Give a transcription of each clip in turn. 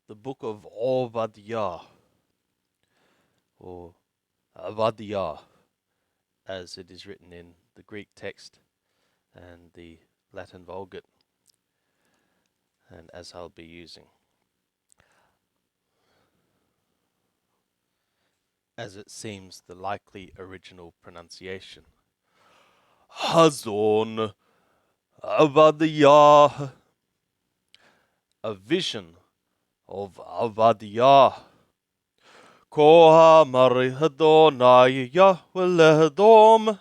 the book of Obadiah, or Obadiah, as it is written in the Greek text and the Latin Vulgate, and as I'll be using, as it seems the likely original pronunciation. Hazon Obadiah, a vision of Obadiah. Koha Mari Adonai Yahweh Lehadom.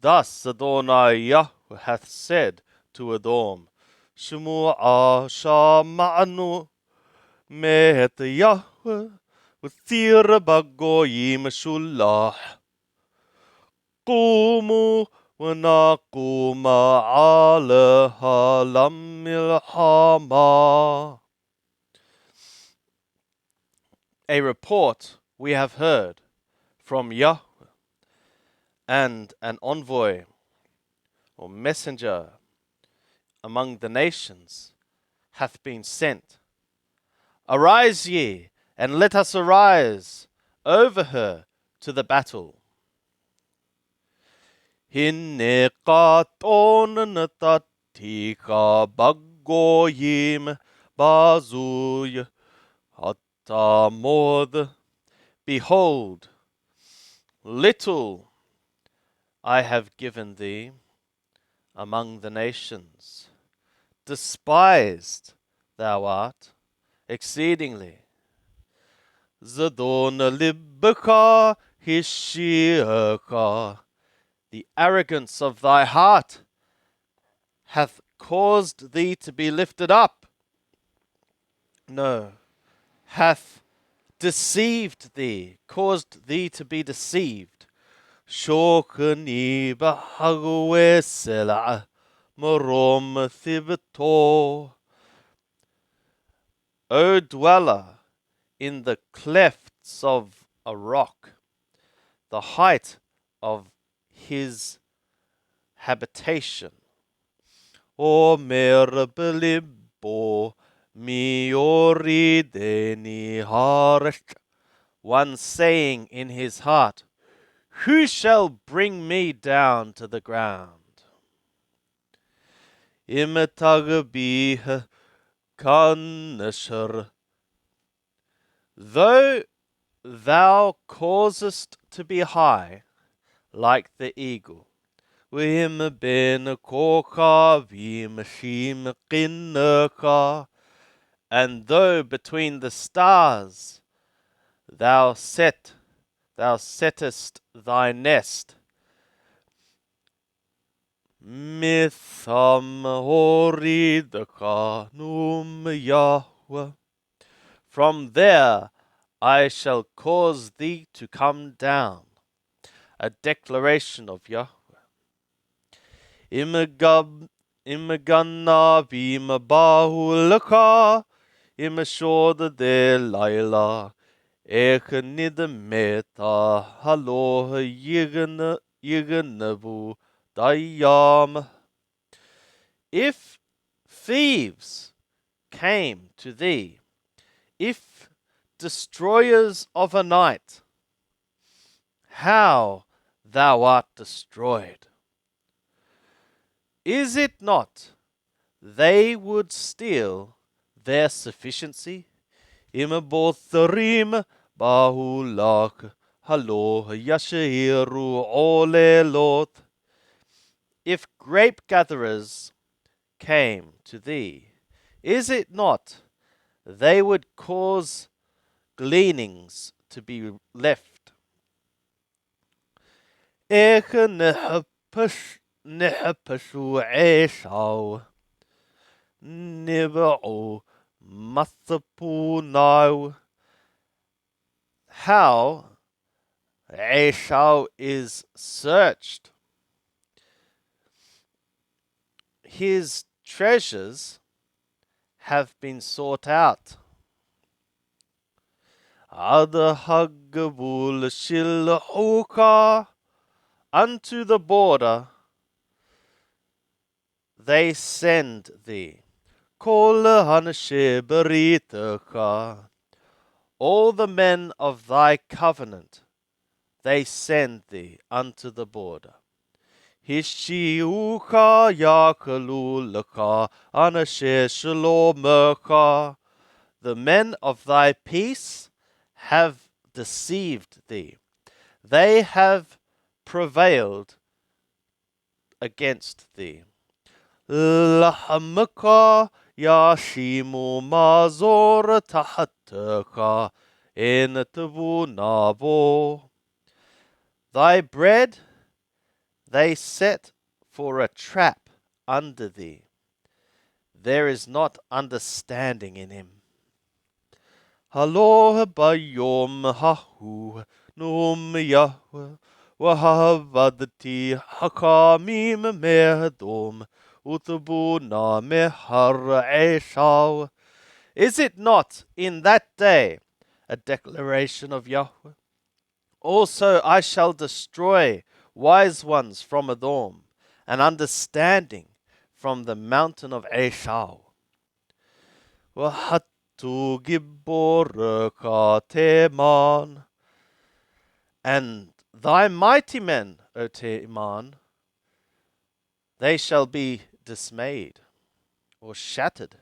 Thus Adonai Yahweh hath said to Edom, Shmu'a Shama'anu Mehet Yahweh V'thir Bagoyim Shulah Qumu V'naquma Aleha Lamilhama. A report we have heard from Yahweh, and an envoy or messenger among the nations hath been sent. Arise ye, and let us arise over her to the battle. Hinne qaton natatika bagoyim bazuy hatamod. Behold, little I have given thee among the nations. Despised thou art exceedingly. Zadon libka hishiaka. The arrogance of thy heart hath caused thee to be lifted up. No, hath deceived thee, caused thee to be deceived. Shokani bahagwe sela morom thibto. O dweller in the clefts of a rock, the height of his habitation. O merbelibo miori deni haret. One saying in his heart, who shall bring me down to the ground? Imetagabih kanashar. Though thou causest to be high, like the eagle, Vim ben koka vim shim kinnaka, and though between the stars thou settest thy nest, Mitham horidaka num Yahweh. From there I shall cause thee to come down. A declaration of Yahweh. Imagana vimabahulaka imashoda de laila ekanida meta haloha yiganabu dayam. If thieves came to thee, if destroyers of a night, how thou art destroyed. Is it not they would steal their sufficiency? Imabotharim bahulak halo yashiru olelot. If grape gatherers came to thee, is it not they would cause gleanings to be left? Nehapashu Esau Niba'u Mathapu now. How Esau is searched. His treasures have been sought out. Adahagabul Shilhuka, unto the border they send thee. Kol hanashe beritecha. All the men of thy covenant, they send thee unto the border. Hishiucha yakalulaka anashe shalomecha. The men of thy peace have deceived thee. They have prevailed against thee. Lahamka yashimu mazor tahataka enatavunabo. Thy bread they set for a trap under thee. There is not understanding in him. Halo bayom hahu num Yahweh wahavadati hakamim mehadom utabuna mehar Esau. Is it not in that day a declaration of Yahweh? Also I shall destroy wise ones from Edom, and understanding from the mountain of Esau. Wahatu giboraka Teman, and thy mighty men, O Teman, they shall be dismayed or shattered.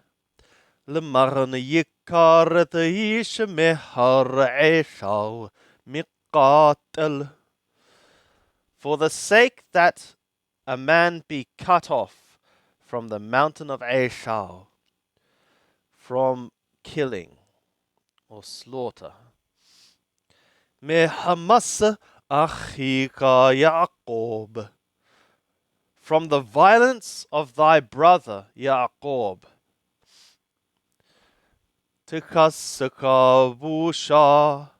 Lemarn yikaret ishmehar Esau miqatel. For the sake that a man be cut off from the mountain of Esau, from killing or slaughter. Mehamas achika Yaakov, from the violence of thy brother Yaakov. Tikasaka vusha,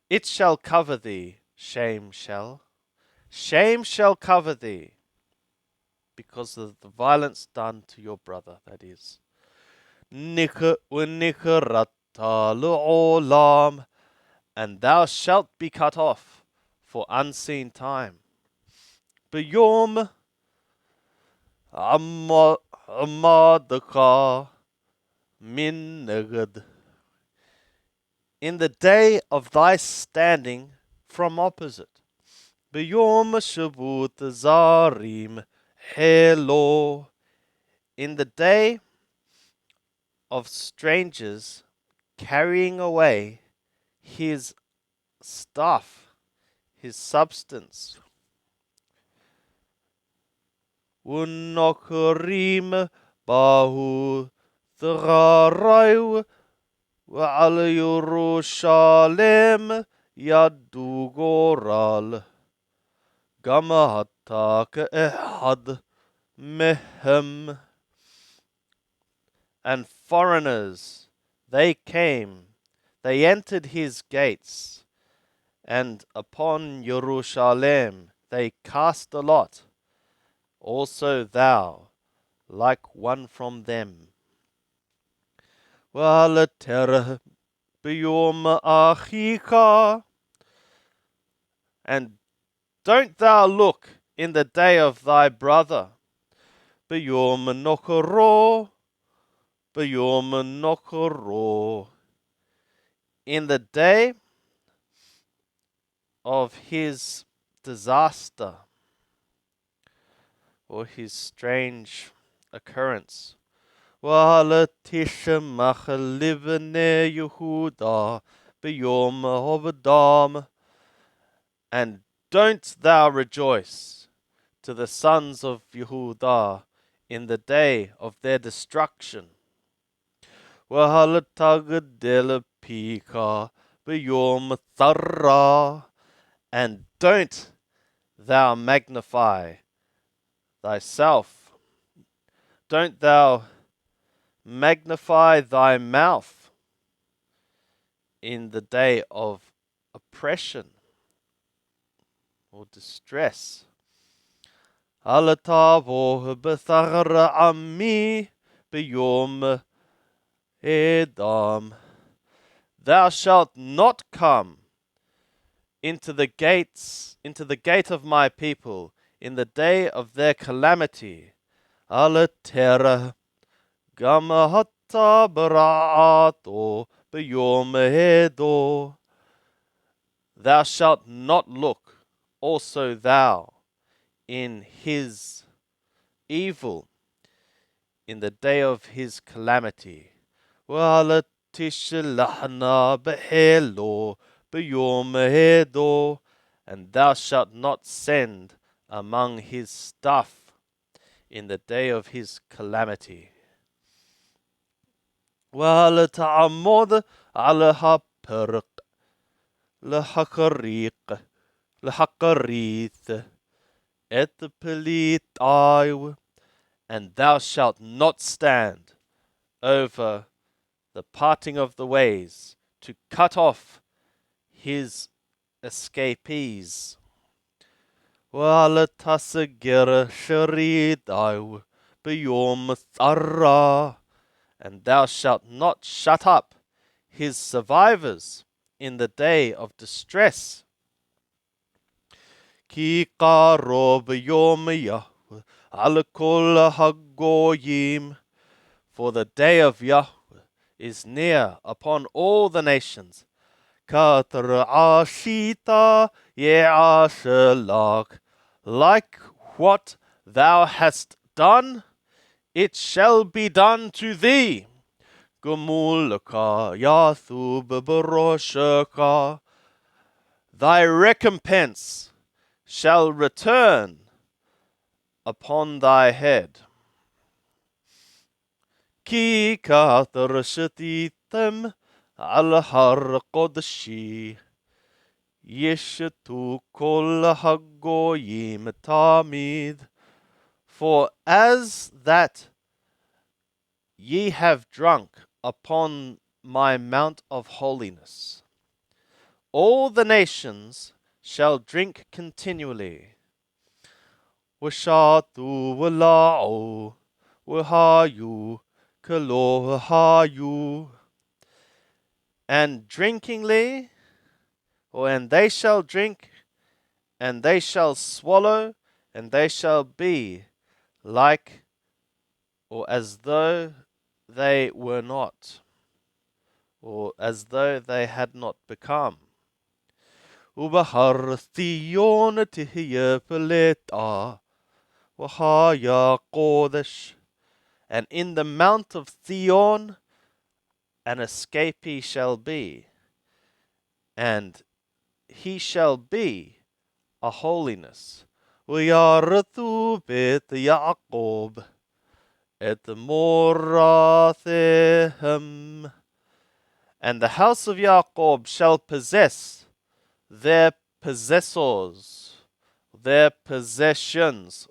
it shall cover thee, shame shall cover thee, because of the violence done to your brother, that is. Nikarata le'olam, and thou shalt be cut off for unseen time. B'yom amadaka min neged, in the day of thy standing from opposite. B'yom shavut zarim helo, in the day of strangers carrying away his stuff, his substance. Unokarim bahu tharayu wa'al Yerushalem yadu goral gamahata ke'ehad mehem. And foreigners, they came, they entered his gates, and upon Jerusalem they cast a lot. Also thou, like one from them. Wa'alaterah b'yom achika, and don't thou look in the day of thy brother. B'yom nokoro, in the day of his disaster or his strange occurrence. Wa'alatishamach livnei Yehuda b'yom Obadiah, and don't thou rejoice to the sons of Yehuda in the day of their destruction. Wa'alatagdel pika b'yom thara, and don't thou magnify thyself. Don't thou magnify thy mouth in the day of oppression or distress. Alatavo b'thara ami b'yom Edom. Thou shalt not come into the gate of my people in the day of their calamity. Ala terra gamahata barato beyomedo. Thou shalt not look also thou in his evil in the day of his calamity. Wala tishlahna behelo beyomedo. And thou shalt not send among his stuff in the day of his calamity. Wala ta'amod ala hapirq lahakariq lahakarith et pelitaiw. And thou shalt not stand over the parting of the ways to cut off his escapees. Wala tasagir sharidaiw beyom thara. And thou shalt not shut up his survivors in the day of distress. Ki qarob yom Yahweh al kol hagoyim. For the day of Yahweh is near upon all the nations. Katar ashita ye'ashelak. Like what thou hast done, it shall be done to thee. Gumulaka yathub baroshaka. Thy recompense shall return upon thy head. Ki kathar shatitem al har kodshi. Yeshatu kol hagoyim tamid. For as that ye have drunk upon my mount of holiness, all the nations shall drink continually. Washatu wala'u wahayu kalohayu. And drinkingly, and they shall drink, and they shall swallow, and they shall be like, or as though they were not, or as though they had not become. Ubahar Thion Tihiya Peleta Wahaya Kodesh. And in the mount of Theon an escapee shall be, and he shall be a holiness. Uyaratu bet Yaakov et Morathem. And the house of Jacob shall possess their possessors, their possessions,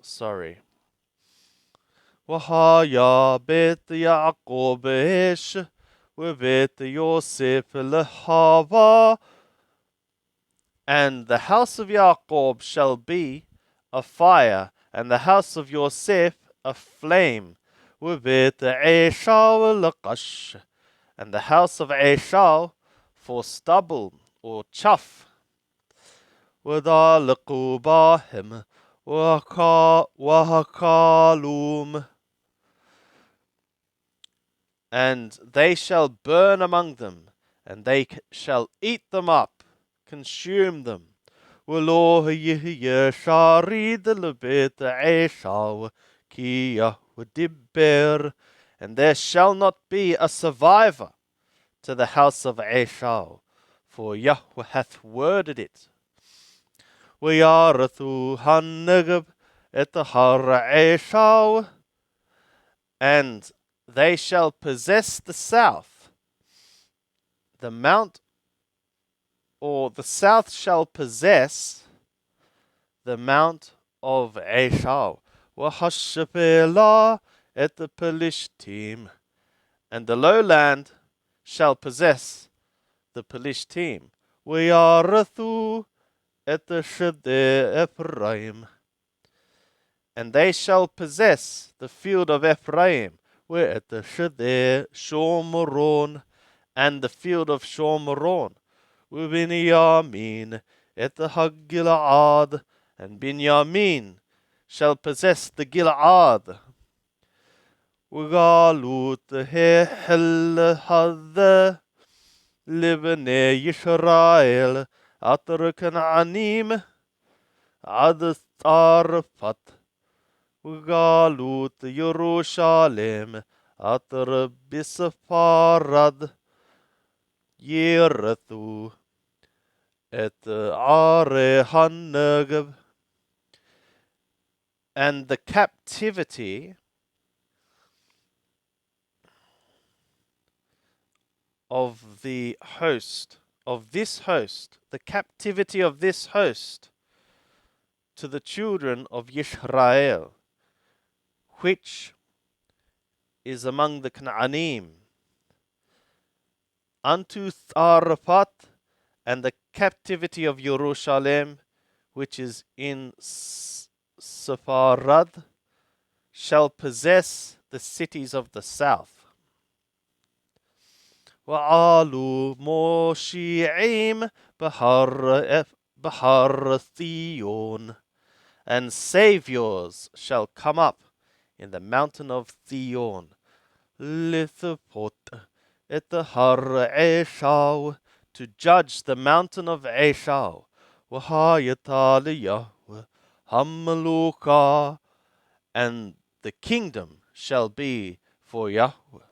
Wahaya bet Yaakov esh, webet Yosef lehava. And the house of Jacob shall be a fire, and the house of Yosef a flame. Webet Esau lekash. And the house of Esau for stubble or chaff. Wadaliku bahim wahakalum. And they shall burn among them, and they shall eat them up, consume them. And there shall not be a survivor to the house of Esau, for Yahweh hath worded it. وَيَارَثُ هَنَّغَبْ اَتَهَرَ Esau. And they shall possess the south, the mount, or the south shall possess the mount of Esau. وَحَشَّبَلَا et the Pelishtim. And the lowland shall possess the Pelishtim. وَيَارَثُ et the Shede Ephraim. And they shall possess the field of Ephraim, where at the Shede Shomeron, and the field of Shomeron. Binyamin at the Hagilad, and Binyamin shall possess the Gilead. وقالوا تهل هذا لبني إسرائيل أترك عنيم عد طارفت وقالوا يروشاليم أتر بسفارد يرثو ات عار هنغب. And the captivity of the host, of this host, the captivity of this host to the children of Yisrael, which is among the Canaanim, unto Tharfat, and the captivity of Jerusalem, which is in Sepharad, shall possess the cities of the south. وعالوا موشيعيم بحر Theon, and saviors shall come up in the mountain of Theon. Lithapot et the har Esau, to judge the mountain of Esau. Wahayata Yahweh Hamaluka, and the kingdom shall be for Yahweh.